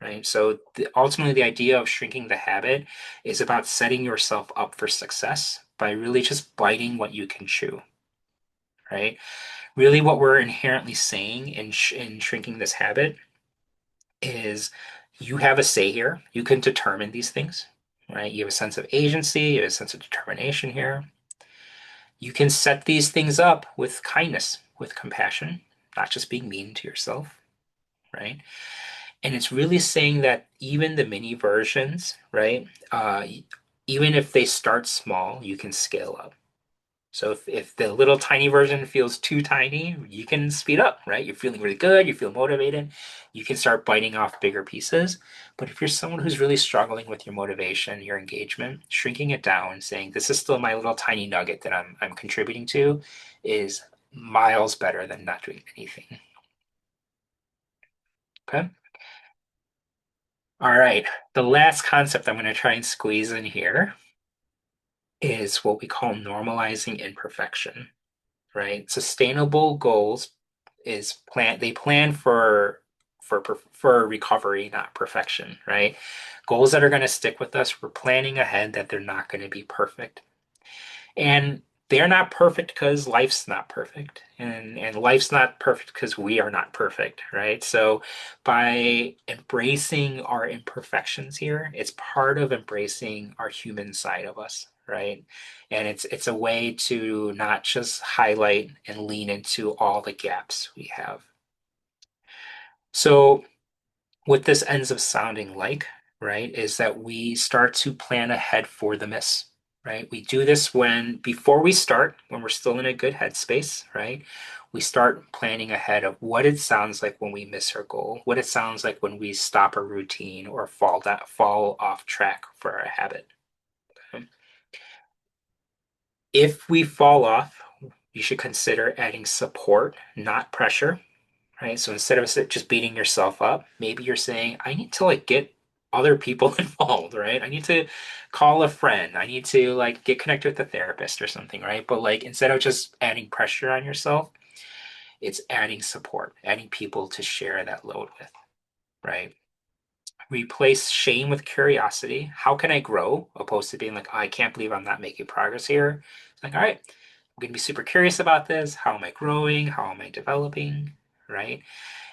B: right? So ultimately, the idea of shrinking the habit is about setting yourself up for success by really just biting what you can chew, right? Really, what we're inherently saying in shrinking this habit is you have a say here. You can determine these things, right? You have a sense of agency, you have a sense of determination here. You can set these things up with kindness, with compassion, not just being mean to yourself, right? And it's really saying that even the mini versions, right? Even if they start small, you can scale up. So if the little tiny version feels too tiny, you can speed up, right? You're feeling really good, you feel motivated, you can start biting off bigger pieces. But if you're someone who's really struggling with your motivation, your engagement, shrinking it down, saying this is still my little tiny nugget that I'm contributing to is miles better than not doing anything. Okay. All right. The last concept I'm going to try and squeeze in here is what we call normalizing imperfection, right? Sustainable goals is they plan for recovery, not perfection, right? Goals that are going to stick with us, we're planning ahead that they're not going to be perfect. And they're not perfect because life's not perfect. And life's not perfect because we are not perfect, right? So by embracing our imperfections here, it's part of embracing our human side of us, right? And it's a way to not just highlight and lean into all the gaps we have. So what this ends up sounding like, right, is that we start to plan ahead for the miss, right? We do this before we start, when we're still in a good headspace, right? We start planning ahead of what it sounds like when we miss our goal, what it sounds like when we stop a routine or fall off track for a habit. Okay? If we fall off, you should consider adding support, not pressure, right? So instead of just beating yourself up, maybe you're saying, I need to like get other people involved, right? I need to call a friend. I need to like get connected with a therapist or something, right? But like instead of just adding pressure on yourself, it's adding support, adding people to share that load with, right? Replace shame with curiosity. How can I grow? Opposed to being like, oh, I can't believe I'm not making progress here. It's like, all right, I'm going to be super curious about this. How am I growing? How am I developing? Right?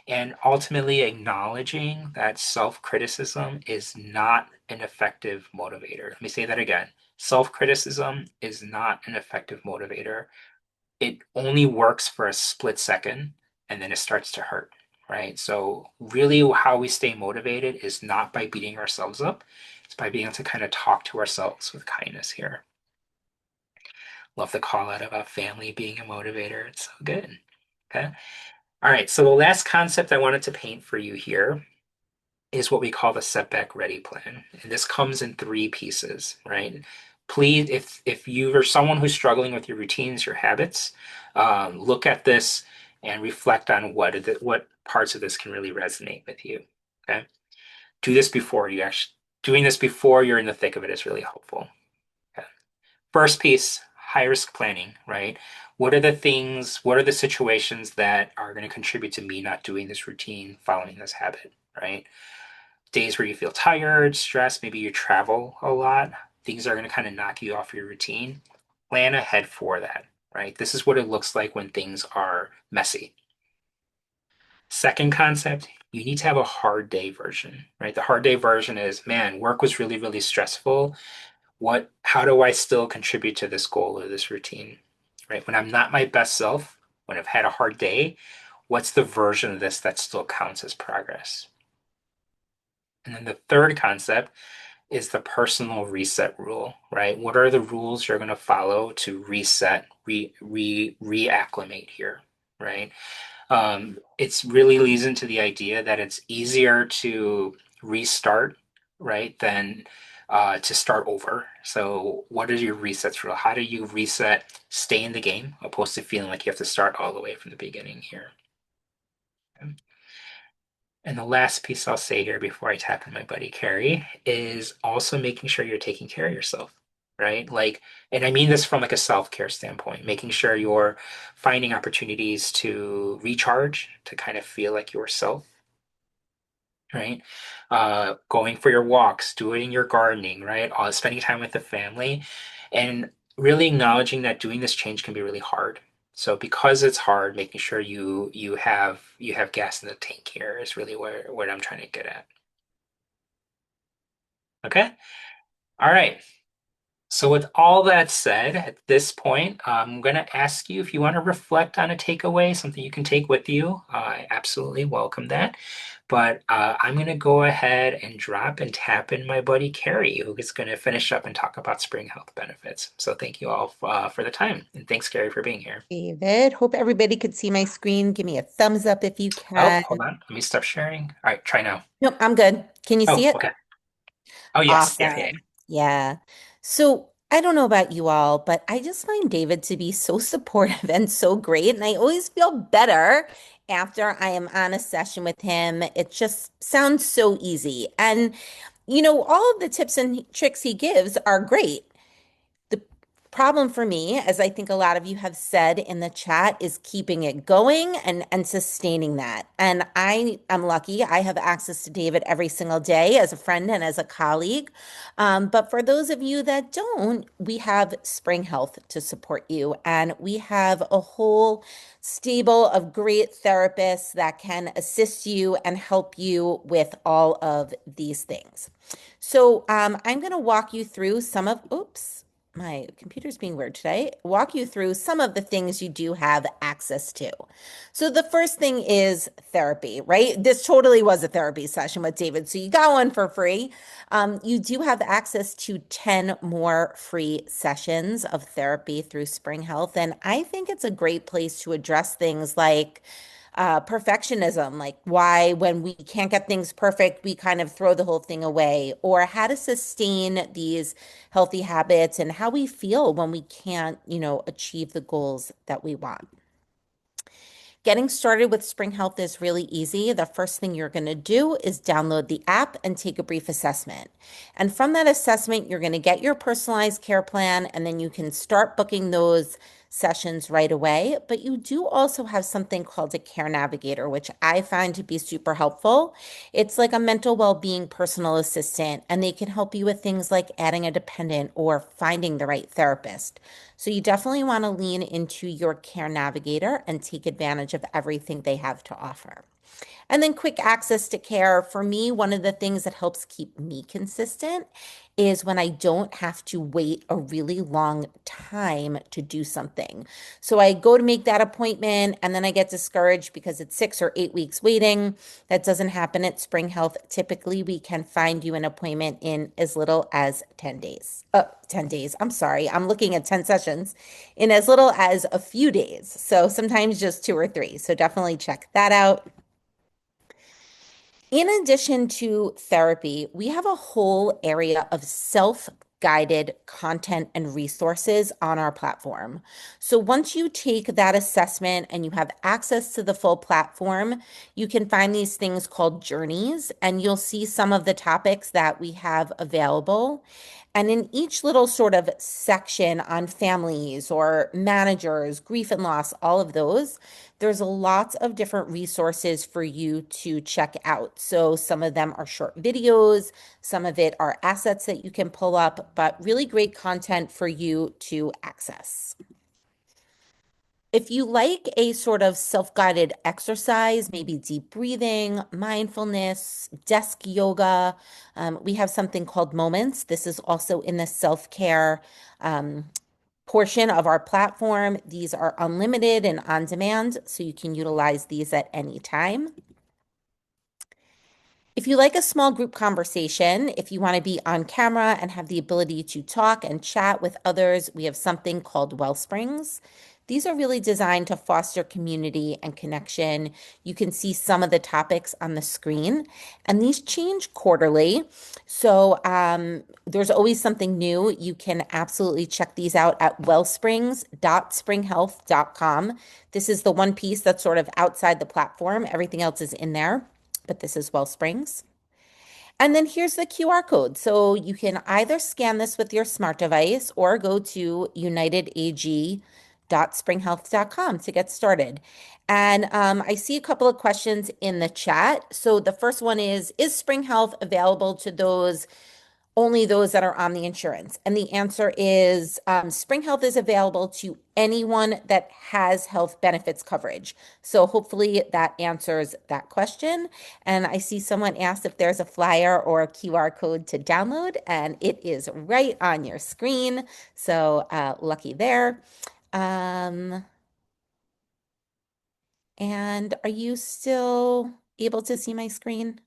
B: And ultimately acknowledging that self-criticism is not an effective motivator. Let me say that again. Self-criticism is not an effective motivator. It only works for a split second and then it starts to hurt, right? So, really, how we stay motivated is not by beating ourselves up, it's by being able to kind of talk to ourselves with kindness here. Love the call out about family being a motivator. It's so good. Okay. All right. So, the last concept I wanted to paint for you here is what we call the setback ready plan. And this comes in three pieces, right? Please, if you are someone who's struggling with your routines, your habits, look at this and reflect on what parts of this can really resonate with you. Okay. Do this before you actually doing this before you're in the thick of it is really helpful. Okay. First piece, high risk planning, right? What are the situations that are going to contribute to me not doing this routine, following this habit, right? Days where you feel tired, stressed, maybe you travel a lot, things are going to kind of knock you off your routine. Plan ahead for that, right? This is what it looks like when things are messy. Second concept, you need to have a hard day version, right? The hard day version is, man, work was really, really stressful. How do I still contribute to this goal or this routine, right? When I'm not my best self, when I've had a hard day, what's the version of this that still counts as progress? And then the third concept is the personal reset rule, right? What are the rules you're going to follow to reset, reacclimate here, right? It's really leads into the idea that it's easier to restart, right, than to start over. So, what is your resets rule? How do you reset, stay in the game, opposed to feeling like you have to start all the way from the beginning here? And the last piece I'll say here before I tap in my buddy Carrie is also making sure you're taking care of yourself, right? Like, and I mean this from like a self-care standpoint, making sure you're finding opportunities to recharge, to kind of feel like yourself, right? Going for your walks, doing your gardening, right? Spending time with the family, and really acknowledging that doing this change can be really hard. So because it's hard, making sure you have gas in the tank here is really where what I'm trying to get at. Okay? All right. So, with all that said, at this point, I'm going to ask you if you want to reflect on a takeaway, something you can take with you. I absolutely welcome that. But I'm going to go ahead and drop and tap in my buddy Carrie, who is going to finish up and talk about spring health benefits. So, thank you all for the time. And thanks, Carrie, for being here.
C: David, hope everybody could see my screen. Give me a thumbs up if you
B: Oh,
C: can.
B: hold on. Let me stop sharing. All right, try now.
C: Nope, I'm good. Can you see
B: Oh,
C: it?
B: okay. Oh, yes. Yeah, yeah.
C: Awesome. Yeah. So I don't know about you all, but I just find David to be so supportive and so great. And I always feel better after I am on a session with him. It just sounds so easy. And, all of the tips and tricks he gives are great. The problem for me, as I think a lot of you have said in the chat, is keeping it going and sustaining that. And I am lucky. I have access to David every single day as a friend and as a colleague. But for those of you that don't, we have Spring Health to support you. And we have a whole stable of great therapists that can assist you and help you with all of these things. So I'm going to walk you through oops, my computer's being weird today, walk you through some of the things you do have access to. So the first thing is therapy, right? This totally was a therapy session with David. So you got one for free. You do have access to 10 more free sessions of therapy through Spring Health. And I think it's a great place to address things like perfectionism, like why when we can't get things perfect, we kind of throw the whole thing away, or how to sustain these healthy habits and how we feel when we can't, achieve the goals that we want. Getting started with Spring Health is really easy. The first thing you're going to do is download the app and take a brief assessment. And from that assessment, you're going to get your personalized care plan, and then you can start booking those sessions right away. But you do also have something called a care navigator, which I find to be super helpful. It's like a mental well-being personal assistant, and they can help you with things like adding a dependent or finding the right therapist. So you definitely want to lean into your care navigator and take advantage of everything they have to offer. And then quick access to care. For me, one of the things that helps keep me consistent is when I don't have to wait a really long time to do something. So I go to make that appointment and then I get discouraged because it's 6 or 8 weeks waiting. That doesn't happen at Spring Health. Typically, we can find you an appointment in as little as 10 days. 10 days. I'm sorry. I'm looking at 10 sessions in as little as a few days. So sometimes just 2 or 3. So definitely check that out. In addition to therapy, we have a whole area of self-guided content and resources on our platform. So once you take that assessment and you have access to the full platform, you can find these things called journeys, and you'll see some of the topics that we have available. And in each little sort of section on families or managers, grief and loss, all of those, there's lots of different resources for you to check out. So some of them are short videos, some of it are assets that you can pull up, but really great content for you to access. If you like a sort of self-guided exercise, maybe deep breathing, mindfulness, desk yoga, we have something called Moments. This is also in the self-care portion of our platform. These are unlimited and on demand, so you can utilize these at any time. If you like a small group conversation, if you want to be on camera and have the ability to talk and chat with others, we have something called Wellsprings. These are really designed to foster community and connection. You can see some of the topics on the screen, and these change quarterly. So there's always something new. You can absolutely check these out at wellsprings.springhealth.com. This is the one piece that's sort of outside the platform. Everything else is in there, but this is Wellsprings. And then here's the QR code. So you can either scan this with your smart device or go to unitedag.springhealth.com to get started. And I see a couple of questions in the chat. So the first one is Spring Health available to only those that are on the insurance? And the answer is Spring Health is available to anyone that has health benefits coverage. So hopefully that answers that question. And I see someone asked if there's a flyer or a QR code to download, and it is right on your screen. So lucky there. And are you still able to see my screen?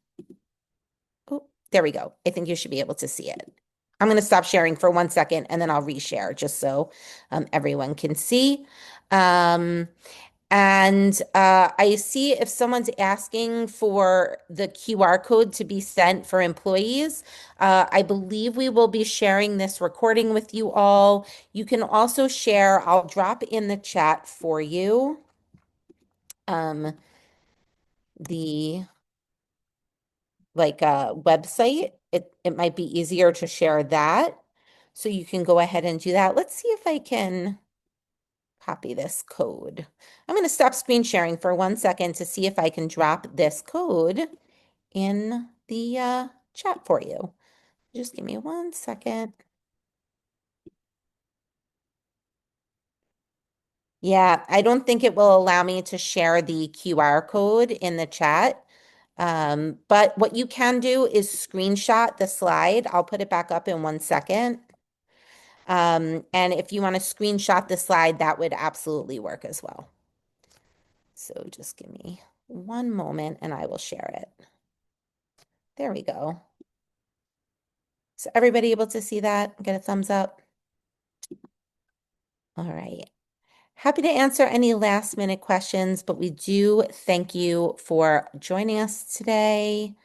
C: Oh, there we go. I think you should be able to see it. I'm going to stop sharing for 1 second and then I'll reshare just so everyone can see. Um, I see if someone's asking for the QR code to be sent for employees. I believe we will be sharing this recording with you all. You can also share, I'll drop in the chat for you the website. It might be easier to share that. So you can go ahead and do that. Let's see if I can copy this code. I'm going to stop screen sharing for 1 second to see if I can drop this code in the chat for you. Just give me 1 second. Yeah, I don't think it will allow me to share the QR code in the chat. But what you can do is screenshot the slide. I'll put it back up in 1 second. And if you want to screenshot the slide, that would absolutely work as well. So just give me one moment and I will share it. There we go. So everybody able to see that? Get a thumbs up. All right. Happy to answer any last minute questions, but we do thank you for joining us today.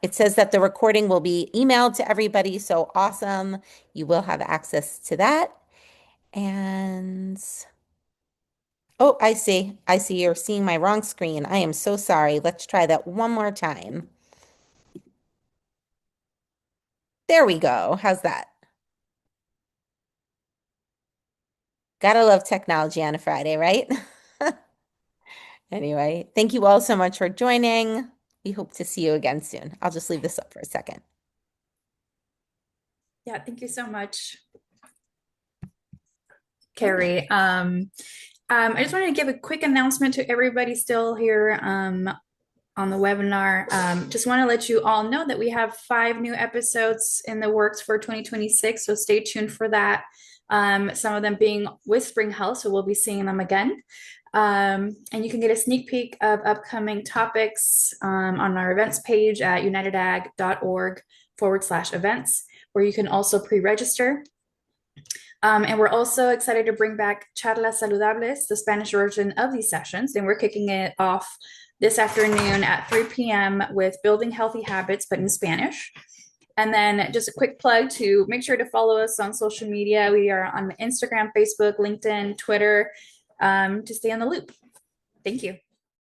C: It says that the recording will be emailed to everybody, so awesome. You will have access to that. And oh, I see. I see you're seeing my wrong screen. I am so sorry. Let's try that one more time. There we go. How's that? Gotta love technology on a Friday, right? Anyway, thank you all so much for joining. We hope to see you again soon. I'll just leave this up for a second.
A: Yeah, thank you so much, Carrie. I just wanted to give a quick announcement to everybody still here on the webinar. Just want to let you all know that we have 5 new episodes in the works for 2026, so stay tuned for that. Some of them being with Spring Health, so we'll be seeing them again. And you can get a sneak peek of upcoming topics on our events page at unitedag.org/events, where you can also pre-register. And we're also excited to bring back Charlas Saludables, the Spanish version of these sessions. And we're kicking it off this afternoon at 3 p.m. with Building Healthy Habits, but in Spanish. And then just a quick plug to make sure to follow us on social media. We are on Instagram, Facebook, LinkedIn, Twitter, to stay on the loop. Thank you.